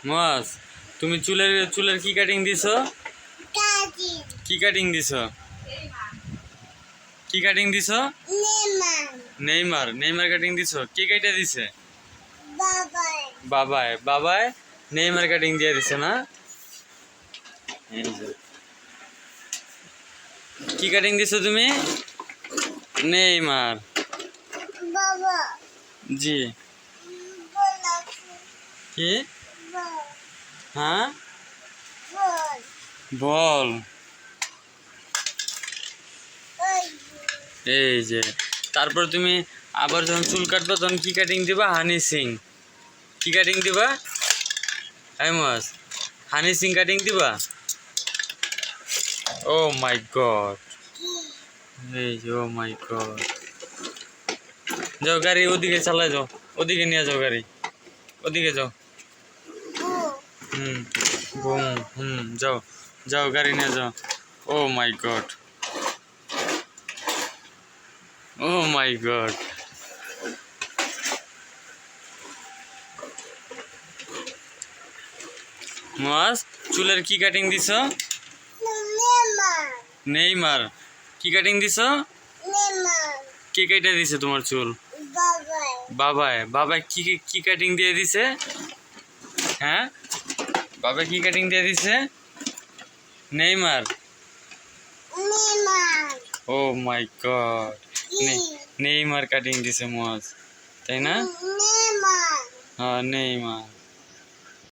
মাস তুমি চুলের চুলের কি কাটিং দিছো? কি কাটিং দিছো? কি কাটিং দিছো? নেইমার নেইমার কাটিং দিছো। কে কাইটা দিছে? বাবাই বাবাই নেইমার কাটিং দিয়ে দিছে না? এই যে। কি কাটিং দিছো তুমি? নেইমার। জি। কি? হ্যাঁ বল। এই যে তারপর তুমি আবার যখন চুল কাটবা তখন কি কাটিং দিবা? হানি সিং। কি কাটিং দিবা? মাস হানি সিং কাটিং দিবা। ও মাই গড। এই যে ও মাই গড। যাও গাড়ি ওদিকে চালায় যাও, ওদিকে নিয়ে যাও গাড়ি, ওদিকে যাও। হুম বুম যাও যাও গাড়ি নিয়ে যাও। ও মাই গড, ও মাই গড। মাস চুলের কি কাটিং দিছ? নেইমার। কি কাটিং দিছ? কে কেটে দিছে তোমার চুল? বাবাই বাবাই কি কি কাটিং দিয়ে দিছে? হ্যাঁ বাবা কি কাটিং দিয়ে দিছে? নেইমার। ও মাই গড, নেইমার কাটিং দিছে মাস, তাই না? হ্যাঁ নেইমার।